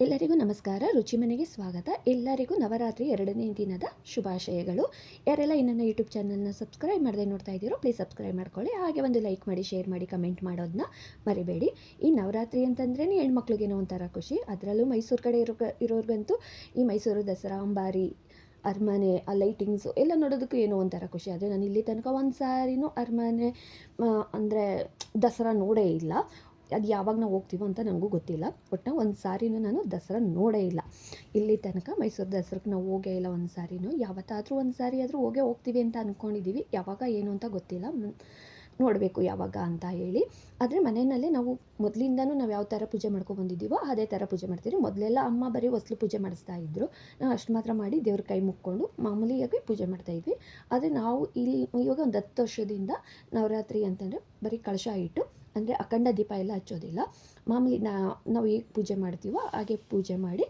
ಎಲ್ಲರಿಗೂ ನಮಸ್ಕಾರ. ರುಚಿ ಮನೆಗೆ ಸ್ವಾಗತ. ಎಲ್ಲರಿಗೂ ನವರಾತ್ರಿ 2ನೇ ದಿನದ ಶುಭಾಶಯಗಳು. ಯಾರೆಲ್ಲ ಇನ್ನೂ ಯೂಟ್ಯೂಬ್ ಚಾನಲ್ನ ಸಬ್ಸ್ಕ್ರೈಬ್ ಮಾಡದೆ ನೋಡ್ತಾ ಇದ್ದೀರೋ ಪ್ಲೀಸ್ ಸಬ್ಸ್ಕ್ರೈಬ್ ಮಾಡ್ಕೊಳ್ಳಿ. ಹಾಗೆ ಒಂದು ಲೈಕ್ ಮಾಡಿ, ಶೇರ್ ಮಾಡಿ, ಕಮೆಂಟ್ ಮಾಡೋದನ್ನ ಮರಿಬೇಡಿ. ಈ ನವರಾತ್ರಿ ಅಂತಂದ್ರೇ ಹೆಣ್ಮಕ್ಳಿಗೇನೋ ಒಂಥರ ಖುಷಿ. ಅದರಲ್ಲೂ ಮೈಸೂರು ಕಡೆ ಇರೋರ್ಗಂತೂ ಈ ಮೈಸೂರು ದಸರಾ, ಅಂಬಾರಿ, ಅರಮನೆ, ಆ ಲೈಟಿಂಗ್ಸು ಎಲ್ಲ ನೋಡೋದಕ್ಕೂ ಏನೋ ಒಂಥರ ಖುಷಿ. ಆದರೆ ನಾನು ಇಲ್ಲಿ ತನಕ ಒಂದು ಸಾರಿನೂ ಅರಮನೆ ಅಂದರೆ ದಸರಾ ನೋಡೇ ಇಲ್ಲ. ಅದು ಯಾವಾಗ ನಾವು ಹೋಗ್ತೀವೋ ಅಂತ ನನಗೂ ಗೊತ್ತಿಲ್ಲ. ಒಟ್ಟು ಒಂದು ಸಾರಿನೂ ನಾನು ದಸರಾ ನೋಡೇ ಇಲ್ಲ ಇಲ್ಲಿ ತನಕ. ಮೈಸೂರು ದಸರಾಕ್ಕೆ ನಾವು ಹೋಗೇ ಇಲ್ಲ ಒಂದು ಸಾರಿನೂ. ಯಾವತ್ತಾದರೂ ಒಂದು ಸಾರಿ ಆದರೂ ಹೋಗ್ತೀವಿ ಅಂತ ಅಂದ್ಕೊಂಡಿದ್ದೀವಿ. ಯಾವಾಗ ಏನು ಅಂತ ಗೊತ್ತಿಲ್ಲ, ನೋಡಬೇಕು ಯಾವಾಗ ಅಂತ ಹೇಳಿ. ಆದರೆ ಮನೆಯಲ್ಲೇ ನಾವು ಮೊದಲಿಂದನೂ ನಾವು ಯಾವ ಥರ ಪೂಜೆ ಮಾಡ್ಕೊಬಂದಿದ್ದೀವೋ ಅದೇ ಥರ ಪೂಜೆ ಮಾಡ್ತೀವಿ. ಮೊದಲೆಲ್ಲ ಅಮ್ಮ ಬರೀ ಹೊಸ್ಲು ಪೂಜೆ ಮಾಡಿಸ್ತಾ ಇದ್ದರು. ನಾವು ಅಷ್ಟು ಮಾತ್ರ ಮಾಡಿ ದೇವ್ರ ಕೈ ಮುಕ್ಕೊಂಡು ಮಾಮೂಲಿಯಾಗಿ ಪೂಜೆ ಮಾಡ್ತಾಯಿದ್ವಿ. ಆದರೆ ನಾವು ಇಲ್ಲಿ ಇವಾಗ ಒಂದು 10 ವರ್ಷದಿಂದ ನವರಾತ್ರಿ ಅಂತಂದರೆ ಬರೀ ಕಳಶ ಇಟ್ಟು, ಅಂದರೆ ಅಖಂಡ ದೀಪ ಎಲ್ಲ ಹಚ್ಚೋದಿಲ್ಲ. ಮಾಮೂಲಿ ನಾವು ಹೇಗೆ ಪೂಜೆ ಮಾಡ್ತೀವೋ ಹಾಗೆ ಪೂಜೆ ಮಾಡಿ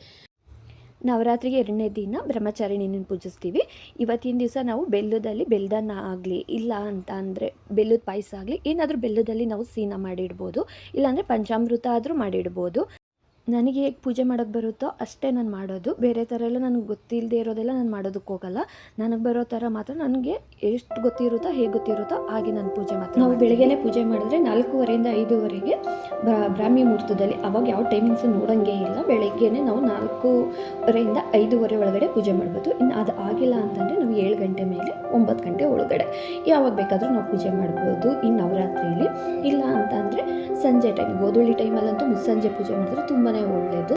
ನವರಾತ್ರಿಗೆ 2ನೇ ದಿನ ಬ್ರಹ್ಮಚಾರಿಣಿನ ಪೂಜಿಸ್ತೀವಿ. ಇವತ್ತಿನ ದಿವಸ ನಾವು ಬೆಲ್ಲದನ್ನ ಆಗಲಿ, ಇಲ್ಲ ಅಂತ ಅಂದರೆ ಬೆಲ್ಲದ ಪಾಯಸ ಆಗಲಿ, ಏನಾದರೂ ಬೆಲ್ಲದಲ್ಲಿ ನಾವು ಸೀನ ಮಾಡಿಡ್ಬೋದು. ಇಲ್ಲಾಂದರೆ ಪಂಚಾಮೃತ ಆದರೂ ಮಾಡಿಡ್ಬೋದು. ನನಗೆ ಹೇಗೆ ಪೂಜೆ ಮಾಡೋಕ್ಕೆ ಬರುತ್ತೋ ಅಷ್ಟೇ ನಾನು ಮಾಡೋದು. ಬೇರೆ ಥರ ಎಲ್ಲ ನನಗೆ ಗೊತ್ತಿಲ್ಲದೆ ಇರೋದೆಲ್ಲ ನಾನು ಮಾಡೋದಕ್ಕೆ ಹೋಗಲ್ಲ. ನನಗೆ ಬರೋ ಥರ ಮಾತ್ರ ನನಗೆ ಎಷ್ಟು ಗೊತ್ತಿರುತ್ತೋ, ಹೇಗೆ ಗೊತ್ತಿರುತ್ತೋ ಹಾಗೆ ನಾನು ಪೂಜೆ ಮಾತ್ರ. ನಾವು ಬೆಳಗ್ಗೆನೇ ಪೂಜೆ ಮಾಡಿದ್ರೆ 4:15 5:00ವರೆಗೆ ಬ್ರಾಹ್ಮಿ ಮುಹೂರ್ತದಲ್ಲಿ, ಅವಾಗ ಯಾವ ಟೈಮಿಂಗ್ಸು ನೋಡೋಂಗೇ ಇಲ್ಲ. ಬೆಳಗ್ಗೆನೇ ನಾವು 4:30 5:00 ಒಳಗಡೆ ಪೂಜೆ ಮಾಡ್ಬೋದು. ಇನ್ನು ಅದು ಆಗಿಲ್ಲ ಅಂತಂದರೆ ನಾವು 7 ಗಂಟೆ ಮೇಲೆ 9 ಗಂಟೆ ಒಳಗಡೆ ಯಾವಾಗ ಬೇಕಾದರೂ ನಾವು ಪೂಜೆ ಮಾಡ್ಬೋದು ಈ ನವರಾತ್ರಿಯಲ್ಲಿ. ಇಲ್ಲ ಅಂತ ಅಂದರೆ ಸಂಜೆ ಟೈಮ್, ಗೋಧೂಳಿ ಟೈಮಲ್ಲಂತೂ ಮುಸ್ಸಂಜೆ ಪೂಜೆ ಮಾಡಿದ್ರೆ ತುಂಬಾ ಒಳ್ಳೆಯದು.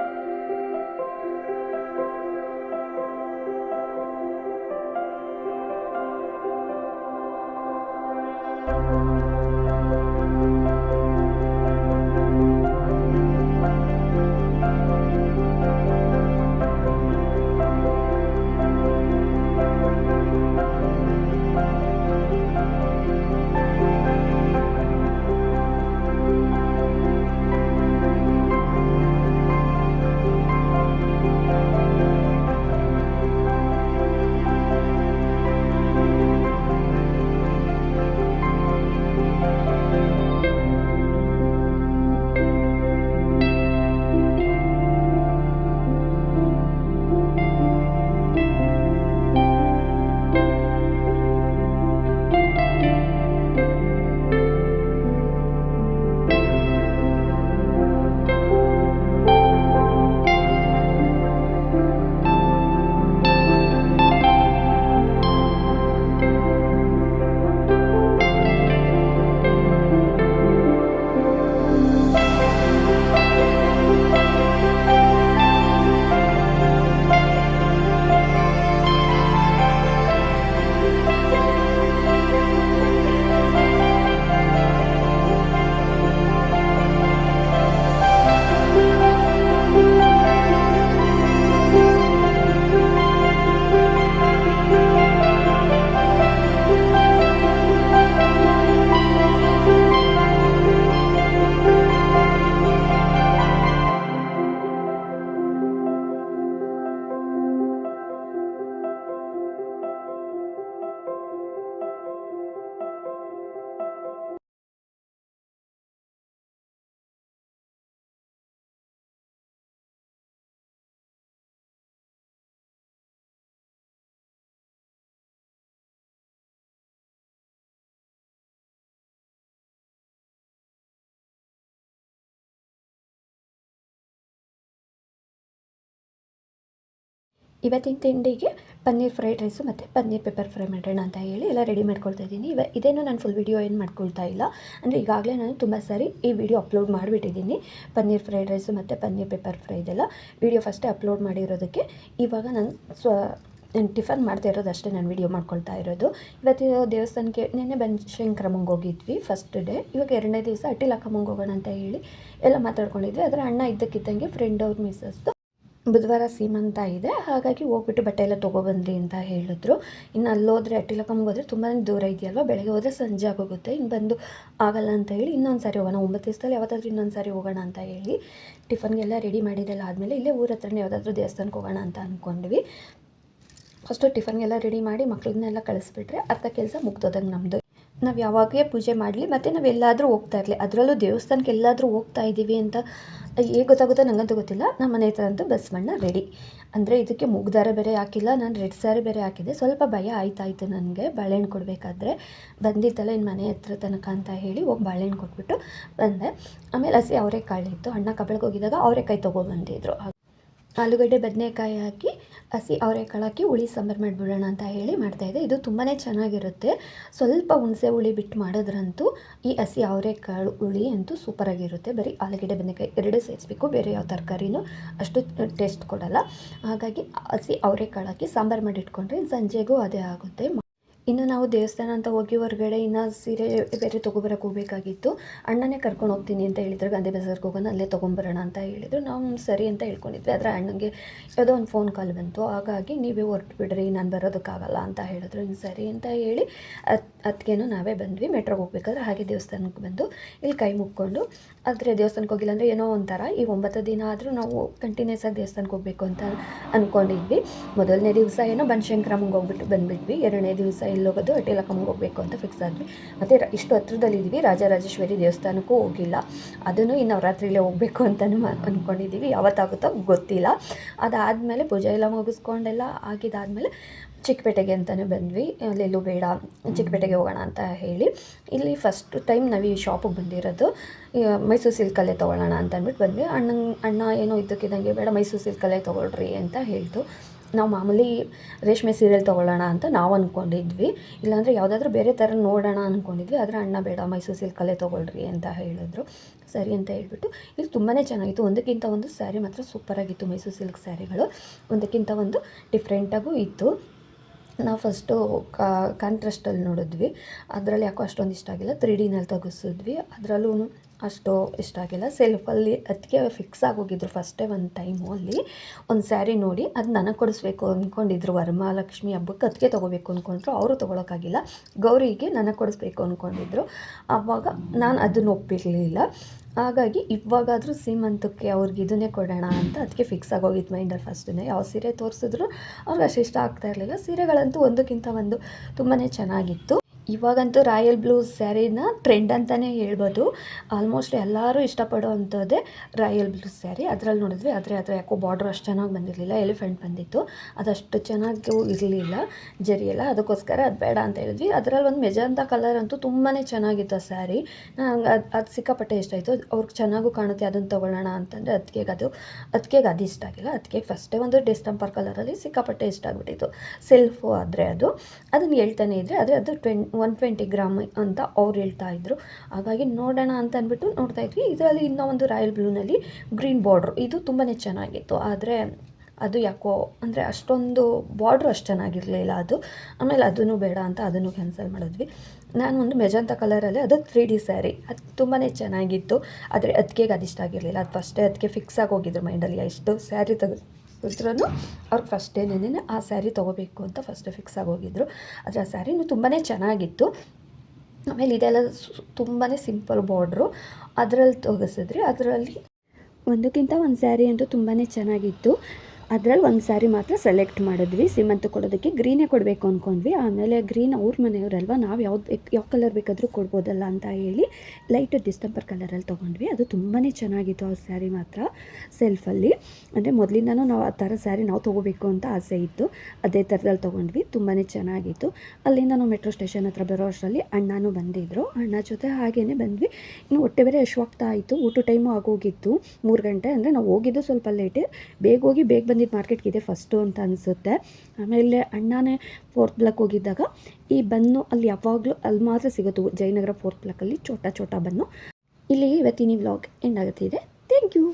ಇವತ್ತಿನ ತಿಂಡಿಗೆ ಪನ್ನೀರ್ ಫ್ರೈಡ್ ರೈಸು ಮತ್ತು ಪನ್ನೀರ್ ಪೆಪ್ಪರ್ ಫ್ರೈ ಮಾಡೋಣ ಅಂತ ಹೇಳಿ ಎಲ್ಲ ರೆಡಿ ಮಾಡ್ಕೊಳ್ತಾ ಇದ್ದೀನಿ. ಇದೇನು ನಾನು ಫುಲ್ ವಿಡಿಯೋ ಏನು ಮಾಡ್ಕೊಳ್ತಾ ಇಲ್ಲ. ಅಂದರೆ ಈಗಾಗಲೇ ನಾನು ತುಂಬ ಸಾರಿ ಈ ವಿಡಿಯೋ ಅಪ್ಲೋಡ್ ಮಾಡಿಬಿಟ್ಟಿದ್ದೀನಿ. ಪನ್ನೀರ್ ಫ್ರೈಡ್ ರೈಸು ಮತ್ತು ಪನ್ನೀರ್ ಪೆಪ್ಪರ್ ಫ್ರೈ ಇದೆಲ್ಲ ವಿಡಿಯೋ ಫಸ್ಟೇ ಅಪ್ಲೋಡ್ ಮಾಡಿರೋದಕ್ಕೆ ಇವಾಗ ನಾನು ಟಿಫನ್ ಮಾಡ್ತಾ ಇರೋದು ಅಷ್ಟೇ ನಾನು ವಿಡಿಯೋ ಮಾಡ್ಕೊಳ್ತಾ ಇರೋದು. ಇವತ್ತು ದೇವಸ್ಥಾನಕ್ಕೆ ನಿನ್ನೆ ಬನಶಂಕರಮ್ಮಂಗೆ ಹೋಗಿದ್ವಿ ಫಸ್ಟ್ ಡೇ. ಇವಾಗ 2ನೇ ದಿವಸ ಅಟ್ಟಿಲಕ್ಕಮ್ಮಂಗೆ ಹೋಗೋಣ ಅಂತ ಹೇಳಿ ಎಲ್ಲ ಮಾತಾಡ್ಕೊಂಡಿದ್ವಿ. ಅದರ ಅಣ್ಣ ಇದ್ದಕ್ಕಿದ್ದಂಗೆ ಫ್ರೆಂಡ್ ಅವ್ರ ಮಿಸ್ಸಸ್ದು ಬುಧವಾರ ಸೀಮಂತ ಇದೆ, ಹಾಗಾಗಿ ಹೋಗ್ಬಿಟ್ಟು ಬಟ್ಟೆ ಎಲ್ಲ ತೊಗೊಬಂದ್ರಿ ಅಂತ ಹೇಳಿದ್ರು. ಇನ್ನು ಅಲ್ಲೋದ್ರೆ ಅಟ್ಟಿಲಕ್ಕಮ್ಗೆ ಹೋದರೆ ತುಂಬಾ ದೂರ ಇದೆಯಲ್ವ, ಬೆಳಗ್ಗೆ ಹೋದರೆ ಸಂಜೆ ಆಗೋಗುತ್ತೆ. ಇನ್ನು ಬಂದು ಆಗಲ್ಲ ಅಂತ ಹೇಳಿ ಇನ್ನೊಂದು ಸಾರಿ ಹೋಗೋಣ, 9 ದಿವಸದಲ್ಲಿ ಯಾವತ್ತಾದ್ರೂ ಇನ್ನೊಂದು ಸಾರಿ ಹೋಗೋಣ ಅಂತ ಹೇಳಿ ಟಿಫನ್ಗೆಲ್ಲ ರೆಡಿ ಮಾಡಿದ್ದೆಲ್ಲ ಆದಮೇಲೆ ಇಲ್ಲೇ ಊರ ಹತ್ರನೇ ಯಾವುದಾದ್ರೂ ದೇವಸ್ಥಾನಕ್ಕೆ ಹೋಗೋಣ ಅಂತ ಅಂದ್ಕೊಂಡ್ವಿ. ಫಸ್ಟು ಟಿಫನ್ಗೆಲ್ಲ ರೆಡಿ ಮಾಡಿ ಮಕ್ಕಳನ್ನೆಲ್ಲ ಕಳಿಸ್ಬಿಟ್ರೆ ಅರ್ಧ ಕೆಲಸ ಮುಗ್ದೋದಂಗೆ ನಮ್ಮದು. ನಾವು ಯಾವಾಗಲೇ ಪೂಜೆ ಮಾಡಲಿ ಮತ್ತು ನಾವು ಎಲ್ಲಾದರೂ ಹೋಗ್ತಾ ಇರಲಿ, ಅದರಲ್ಲೂ ದೇವಸ್ಥಾನಕ್ಕೆ ಎಲ್ಲಾದರೂ ಹೋಗ್ತಾ ಇದ್ದೀವಿ ಅಂತ ಹೇಗೆ ಗೊತ್ತಾಗುತ್ತೋ ನನಗಂತೂ ಗೊತ್ತಿಲ್ಲ. ನಮ್ಮ ಮನೆ ಹತ್ರ ಅಂತೂ ಬಸವಣ್ಣ ರೆಡಿ. ಅಂದರೆ ಇದಕ್ಕೆ ಮೂಗುದಾರ ಬೇರೆ ಹಾಕಿಲ್ಲ, ನಾನು ರೆಡ್ ಸ್ಯಾರಿ ಬೇರೆ ಹಾಕಿದ್ದೆ. ಸ್ವಲ್ಪ ಭಯ ಆಯ್ತಾಯಿತು ನನಗೆ ಬಾಳೆಹಣ್ಣು ಕೊಡಬೇಕಾದ್ರೆ. ಬಂದಿತ್ತಲ್ಲ ಇನ್ನು ಮನೆ ಹತ್ರ ತನಕ ಅಂತ ಹೇಳಿ ಹೋಗಿ ಬಾಳೆಹಣ್ಣು ಕೊಟ್ಬಿಟ್ಟು ಬಂದೆ. ಆಮೇಲೆ ಹಸಿ ಅವರೆಕಾಳು ಇತ್ತು, ಅಣ್ಣ ಕಬ್ಬಳಕ್ಕೆ ಹೋಗಿದ್ದಾಗ ಅವರೆಕಾಯಿ ತೊಗೊಬಂದಿದ್ರು. ಆಲೂಗಡ್ಡೆ ಬದನೆಕಾಯಿ ಹಾಕಿ ಹಸಿ ಅವರೆಕಾಳು ಹಾಕಿ ಹುಳಿ ಸಾಂಬಾರು ಮಾಡಿಬಿಡೋಣ ಅಂತ ಹೇಳಿ ಮಾಡ್ತಾಯಿದ್ದೆ. ಇದು ತುಂಬಾ ಚೆನ್ನಾಗಿರುತ್ತೆ. ಸ್ವಲ್ಪ ಹುಣಸೆ ಹುಳಿ ಬಿಟ್ಟು ಮಾಡಿದ್ರಂತೂ ಈ ಹಸಿ ಅವರೆಕಾಳು ಹುಳಿ ಅಂತೂ ಸೂಪರಾಗಿರುತ್ತೆ. ಬರೀ ಆಲೂಗಡ್ಡೆ ಬದನೆಕಾಯಿ ಎರಡೇ ಸೇರಿಸ್ಬೇಕು, ಬೇರೆ ಯಾವ ತರಕಾರಿನೂ ಅಷ್ಟು ಟೇಸ್ಟ್ ಕೊಡೋಲ್ಲ. ಹಾಗಾಗಿ ಹಸಿ ಅವರೆಕಾಳು ಹಾಕಿ ಸಾಂಬಾರು ಮಾಡಿಟ್ಕೊಂಡ್ರೆ ಸಂಜೆಗೂ ಅದೇ ಆಗುತ್ತೆ. ಇನ್ನು ನಾವು ದೇವಸ್ಥಾನ ಅಂತ ಹೋಗಿ ಹೊರಗಡೆ ಇನ್ನು ಸೀರೆ ಬೇರೆ ತೊಗೊಬರಕ್ಕೆ ಹೋಗಬೇಕಾಗಿತ್ತು. ಅಣ್ಣನೇ ಕರ್ಕೊಂಡು ಹೋಗ್ತೀನಿ ಅಂತ ಹೇಳಿದ್ರು, ಗಾಂಧಿ ಬಜಾರ್ಗೆ ಹೋಗೋಣ, ಅಲ್ಲೇ ತೊಗೊಂಬರೋಣ ಅಂತ ಹೇಳಿದರು. ನಾವು ಸರಿ ಅಂತ ಹೇಳ್ಕೊಂಡಿದ್ವಿ. ಆದರೆ ಅಣ್ಣಂಗೆ ಯಾವುದೋ ಒಂದು ಫೋನ್ ಕಾಲ್ ಬಂತು, ಹಾಗಾಗಿ ನೀವೇ ಹೊರಟು ಬಿಡ್ರಿ, ನಾನು ಬರೋದಕ್ಕಾಗಲ್ಲ ಅಂತ ಹೇಳಿದ್ರು. ಇನ್ನು ಸರಿ ಅಂತ ಹೇಳಿ ಅದಕ್ಕೇನು ನಾವೇ ಬಂದ್ವಿ. ಮೆಟ್ರೋಗೆ ಹೋಗ್ಬೇಕಾದ್ರೆ ಹಾಗೆ ದೇವಸ್ಥಾನಕ್ಕೆ ಬಂದು ಇಲ್ಲಿ ಕೈ ಮುಕ್ಕೊಂಡು, ಆದರೆ ದೇವಸ್ಥಾನಕ್ಕೆ ಹೋಗಿಲ್ಲ ಅಂದರೆ ಏನೋ ಒಂಥರ. ಈ 9 ದಿನ ಆದರೂ ನಾವು ಕಂಟಿನ್ಯೂಸ್ ಆಗಿ ದೇವಸ್ಥಾನಕ್ಕೆ ಹೋಗಬೇಕು ಅಂತ ಅಂದ್ಕೊಂಡಿದ್ವಿ. ಮೊದಲನೇ ದಿವಸ ಏನೋ ಬನಶಂಕರಮ್ಮಂಗೆ ಹೋಗ್ಬಿಟ್ಟು ಬಂದುಬಿಟ್ವಿ. 2ನೇ ದಿವಸ ಹೋಗೋದು ಅಟೇಲಕ್ಕಮ್ಮಗೆ ಹೋಗಬೇಕು ಅಂತ ಫಿಕ್ಸ್ ಆದ್ವಿ. ಮತ್ತು ಇಷ್ಟು ಹತ್ರದಲ್ಲಿದ್ದೀವಿ, ರಾಜರಾಜೇಶ್ವರಿ ದೇವಸ್ಥಾನಕ್ಕೂ ಹೋಗಿಲ್ಲ. ಅದನ್ನು ಈ ನವರಾತ್ರಿಲೇ ಹೋಗಬೇಕು ಅಂತಲೂ ಅಂದ್ಕೊಂಡಿದ್ದೀವಿ. ಯಾವತ್ತಾಗುತ್ತೋ ಗೊತ್ತಿಲ್ಲ. ಅದಾದಮೇಲೆ ಪೂಜೆ ಎಲ್ಲ ಮುಗಿಸ್ಕೊಂಡೆಲ್ಲ ಆಗಿದ್ದಾದಮೇಲೆ ಚಿಕ್ಕಪೇಟೆಗೆ ಅಂತಲೇ ಬಂದ್ವಿ. ಅಲ್ಲೆಲ್ಲೂ ಬೇಡ, ಚಿಕ್ಕಪೇಟೆಗೆ ಹೋಗೋಣ ಅಂತ ಹೇಳಿ ಇಲ್ಲಿ ಫಸ್ಟ್ ಟೈಮ್ ನಾವು ಈ ಶಾಪಿಗೆ ಬಂದಿರೋದು. ಮೈಸೂರು ಸಿಲ್ಕಲ್ಲೇ ತೊಗೊಳ್ಳೋಣ ಅಂತ ಅಂದ್ಬಿಟ್ಟು ಬಂದ್ವಿ. ಅಣ್ಣ ಏನೋ ಇದ್ದಕ್ಕಿದ್ದಂಗೆ ಬೇಡ ಮೈಸೂರು ಸಿಲ್ಕಲ್ಲೇ ತೊಗೊಳ್ರಿ ಅಂತ ಹೇಳ್ತು. ನಾವು ಮಾಮೂಲಿ ರೇಷ್ಮೆ ಸೀರೆಯಲ್ಲಿ ತೊಗೊಳ್ಳೋಣ ಅಂತ ನಾವು ಅಂದ್ಕೊಂಡಿದ್ವಿ, ಇಲ್ಲಾಂದರೆ ಯಾವುದಾದ್ರೂ ಬೇರೆ ಥರ ನೋಡೋಣ ಅಂದ್ಕೊಂಡಿದ್ವಿ. ಆದರೆ ಅಣ್ಣ ಬೇಡ ಮೈಸೂರು ಸಿಲ್ಕಲ್ಲೇ ತೊಗೊಳ್ರಿ ಅಂತ ಹೇಳಿದ್ರು. ಸರಿ ಅಂತ ಹೇಳ್ಬಿಟ್ಟು ಇಲ್ಲಿ ತುಂಬಾ ಚೆನ್ನಾಗಿತ್ತು. ಒಂದಕ್ಕಿಂತ ಒಂದು ಸ್ಯಾರಿ ಮಾತ್ರ ಸೂಪರಾಗಿತ್ತು. ಮೈಸೂರು ಸಿಲ್ಕ್ ಸ್ಯಾರಿಗಳು ಒಂದಕ್ಕಿಂತ ಒಂದು ಡಿಫ್ರೆಂಟಾಗೂ ಇತ್ತು. ನಾವು ಫಸ್ಟು ಕಾಂಟ್ರಾಸ್ಟಲ್ಲಿ ನೋಡಿದ್ವಿ, ಅದರಲ್ಲಿ ಯಾಕೋ ಅಷ್ಟೊಂದು ಇಷ್ಟ ಆಗಿಲ್ಲ. 3Dನಲ್ಲಿ ತೆಗೆಸಿದ್ವಿ, ಅದರಲ್ಲೂ ಅಷ್ಟು ಇಷ್ಟ ಆಗಿಲ್ಲ. ಸೆಲ್ಫಲ್ಲಿ ಅದಕ್ಕೆ ಫಿಕ್ಸ್ ಆಗೋಗಿದ್ರು ಫಸ್ಟೇ ಒಂದು ಟೈಮು. ಅಲ್ಲಿ ಒಂದು ಸ್ಯಾರಿ ನೋಡಿ ಅದು ನನಗೆ ಕೊಡಿಸ್ಬೇಕು ಅಂದ್ಕೊಂಡಿದ್ರು. ವರಮಹಾಲಕ್ಷ್ಮಿ ಹಬ್ಬಕ್ಕೆ ಅದಕ್ಕೆ ತೊಗೋಬೇಕು ಅಂದ್ಕೊಂಡ್ರು. ಅವರು ತೊಗೊಳಕ್ಕಾಗಿಲ್ಲ, ಗೌರಿಗೆ ನನಗೆ ಕೊಡಿಸ್ಬೇಕು ಅಂದ್ಕೊಂಡಿದ್ರು. ಆವಾಗ ನಾನು ಅದನ್ನು ಒಪ್ಪಿರಲಿಲ್ಲ. ಹಾಗಾಗಿ ಇವಾಗಾದರೂ ಸೀಮಂತಕ್ಕೆ ಅವ್ರಿಗೆ ಇದನ್ನೇ ಕೊಡೋಣ ಅಂತ ಅದಕ್ಕೆ ಫಿಕ್ಸ್ ಆಗೋಗಿತ್ತು ಮೈಂಡಲ್ಲಿ. ಫಸ್ಟೇ ಯಾವ ಸೀರೆ ತೋರಿಸಿದ್ರು ಅವ್ರಿಗೆ ಅಷ್ಟು ಇಷ್ಟ ಆಗ್ತಾಯಿರಲಿಲ್ಲ. ಸೀರೆಗಳಂತೂ ಒಂದಕ್ಕಿಂತ ಒಂದು ತುಂಬಾ ಚೆನ್ನಾಗಿತ್ತು. ಇವಾಗಂತೂ ರಾಯಲ್ ಬ್ಲೂ ಸ್ಯಾರಿನ ಟ್ರೆಂಡ್ ಅಂತಲೇ ಹೇಳ್ಬೋದು. ಆಲ್ಮೋಸ್ಟ್ ಎಲ್ಲರೂ ಇಷ್ಟಪಡೋ ಅಂಥದ್ದೇ ರಾಯಲ್ ಬ್ಲೂ ಸ್ಯಾರಿ. ಅದರಲ್ಲಿ ನೋಡಿದ್ವಿ, ಆದರೆ ಅದು ಯಾಕೋ ಬಾರ್ಡ್ರ್ ಅಷ್ಟು ಚೆನ್ನಾಗಿ ಬಂದಿರಲಿಲ್ಲ. ಎಲಿಫೆಂಟ್ ಬಂದಿತ್ತು, ಅದಷ್ಟು ಚೆನ್ನಾಗೂ ಇರಲಿಲ್ಲ ಜರಿ ಎಲ್ಲ. ಅದಕ್ಕೋಸ್ಕರ ಅದು ಬೇಡ ಅಂತ ಹೇಳಿದ್ವಿ. ಅದರಲ್ಲಿ ಒಂದು ಮೆಜಂತಾ ಕಲರ್ ಅಂತೂ ತುಂಬಾ ಚೆನ್ನಾಗಿತ್ತು ಆ ಸ್ಯಾರಿ. ಅದು ಸಿಕ್ಕಾಪಟ್ಟೆ ಇಷ್ಟ ಆಯಿತು. ಅವ್ರಿಗೆ ಚೆನ್ನಾಗೂ ಕಾಣುತ್ತೆ, ಅದನ್ನು ತೊಗೊಳ್ಳೋಣ ಅಂತಂದರೆ ಅದಕ್ಕೆ ಅದು ಇಷ್ಟ ಆಗಿಲ್ಲ. ಅದಕ್ಕೆ ಫಸ್ಟೇ ಒಂದು ಡಿಸ್ಟೆಂಪರ್ ಕಲರಲ್ಲಿ ಸಿಕ್ಕಾಪಟ್ಟೆ ಇಷ್ಟ ಆಗಿಬಿಟ್ಟಿತ್ತು. ಸೆಲ್ಫು ಆದರೆ ಅದನ್ನು ಹೇಳ್ತಾನೆ ಇದ್ದರೆ, ಆದರೆ ಅದು 120 ಗ್ರಾಮ್ ಅಂತ ಅವ್ರು ಹೇಳ್ತಾಯಿದ್ರು. ಹಾಗಾಗಿ ನೋಡೋಣ ಅಂತ ಅಂದ್ಬಿಟ್ಟು ನೋಡ್ತಾಯಿದ್ವಿ. ಇದರಲ್ಲಿ ಇನ್ನೂ ಒಂದು ರಾಯಲ್ ಬ್ಲೂನಲ್ಲಿ ಗ್ರೀನ್ ಬಾರ್ಡ್ರು, ಇದು ತುಂಬಾ ಚೆನ್ನಾಗಿತ್ತು. ಆದರೆ ಅದು ಯಾಕೋ ಅಂದರೆ ಅಷ್ಟೊಂದು ಬಾರ್ಡ್ರು ಅಷ್ಟು ಚೆನ್ನಾಗಿರಲಿಲ್ಲ ಅದು. ಆಮೇಲೆ ಅದನ್ನು ಬೇಡ ಅಂತ ಅದನ್ನು ಕ್ಯಾನ್ಸಲ್ ಮಾಡಿದ್ವಿ. ನಾನು ಒಂದು ಮೆಜಂತಾ ಕಲರಲ್ಲಿ ಅದು 3D ಸ್ಯಾರಿ, ಅದು ತುಂಬಾ ಚೆನ್ನಾಗಿತ್ತು. ಆದರೆ ಅದಕ್ಕೆ ಅದು ಇಷ್ಟ ಆಗಿರಲಿಲ್ಲ. ಅದು ಫಸ್ಟೇ ಅದಕ್ಕೆ ಫಿಕ್ಸ್ ಆಗಿ ಹೋಗಿದ್ರು ಮೈಂಡಲ್ಲಿ. ಎಷ್ಟು ಸ್ಯಾರಿ ತೆಗೆದ್ರೂ ಅವ್ರಿಗೆ ಫಸ್ಟೇನೇ ಆ ಸ್ಯಾರಿ ತೊಗೋಬೇಕು ಅಂತ ಫಸ್ಟೇ ಫಿಕ್ಸ್ ಆಗೋಗಿದ್ರು. ಆದರೆ ಆ ಸ್ಯಾರಿನೂ ತುಂಬಾ ಚೆನ್ನಾಗಿತ್ತು. ಆಮೇಲೆ ಇದೆಲ್ಲ ತುಂಬಾ ಸಿಂಪಲ್ ಬಾರ್ಡ್ರು, ಅದರಲ್ಲಿ ತೆಗೆಸಿದ್ರೆ ಅದರಲ್ಲಿ ಒಂದಕ್ಕಿಂತ ಒಂದು ಸ್ಯಾರಿ ಅಂತೂ ತುಂಬಾ ಚೆನ್ನಾಗಿತ್ತು. ಅದರಲ್ಲಿ ಒಂದು ಸ್ಯಾರಿ ಮಾತ್ರ ಸೆಲೆಕ್ಟ್ ಮಾಡಿದ್ವಿ ಸೀಮಂತ ಕೊಡೋದಕ್ಕೆ. ಗ್ರೀನೇ ಕೊಡಬೇಕು ಅಂದ್ಕೊಂಡ್ವಿ. ಆಮೇಲೆ ಗ್ರೀನ್ ಅವ್ರ ಮನೆಯವರಲ್ವ, ನಾವು ಯಾವ ಕಲರ್ ಬೇಕಾದರೂ ಕೊಡ್ಬೋದಲ್ಲ ಅಂತ ಹೇಳಿ ಲೈಟ್ ಡಿಸ್ಟೆಂಪರ್ ಕಲರಲ್ಲಿ ತೊಗೊಂಡ್ವಿ. ಅದು ತುಂಬಾ ಚೆನ್ನಾಗಿತ್ತು ಆ ಸ್ಯಾರಿ ಮಾತ್ರ ಸೆಲ್ಫಲ್ಲಿ. ಅಂದರೆ ಮೊದಲಿಂದನೂ ನಾವು ಆ ಥರ ಸ್ಯಾರಿ ನಾವು ತೊಗೋಬೇಕು ಅಂತ ಆಸೆ ಇತ್ತು. ಅದೇ ಥರದಲ್ಲಿ ತೊಗೊಂಡ್ವಿ, ತುಂಬಾ ಚೆನ್ನಾಗಿತ್ತು. ಅಲ್ಲಿಂದ ನಾವು ಮೆಟ್ರೋ ಸ್ಟೇಷನ್ ಹತ್ರ ಬರೋ ಅಷ್ಟರಲ್ಲಿ ಅಣ್ಣನೂ ಬಂದಿದ್ದರು. ಅಣ್ಣ ಜೊತೆ ಹಾಗೇ ಬಂದ್ವಿ. ಇನ್ನು ಹೊಟ್ಟೆ ಬೇರೆ ಹಶ್ವಾಗ್ತಾ ಇತ್ತು. ಊಟ ಟೈಮು ಆಗೋಗಿತ್ತು 3 ಗಂಟೆ. ಅಂದರೆ ನಾವು ಹೋಗಿದ್ದು ಸ್ವಲ್ಪ ಲೇಟೇ, ಬೇಗ ಹೋಗಿ ಬೇಗ ಬಂದಿದ್ದು ಮಾರ್ಕೆಟ್ಗೆ ಇದೆ ಫಸ್ಟು ಅಂತ ಅನಿಸುತ್ತೆ. ಆಮೇಲೆ ಅಣ್ಣನೇ 4th ಬ್ಲಾಕ್ ಹೋಗಿದ್ದಾಗ ಈ ಬನ್ನು ಅಲ್ಲಿ ಯಾವಾಗಲೂ ಅಲ್ಲಿ ಮಾತ್ರ ಸಿಗೋದು, ಜಯನಗರ 4th ಬ್ಲಾಕಲ್ಲಿ ಚೋಟ ಬನ್ನು. ಇಲ್ಲಿಗೆ ಇವತ್ತಿನ ವ್ಲಾಗ್ ಎಂಡ್ ಆಗುತ್ತಿದೆ. Thank you.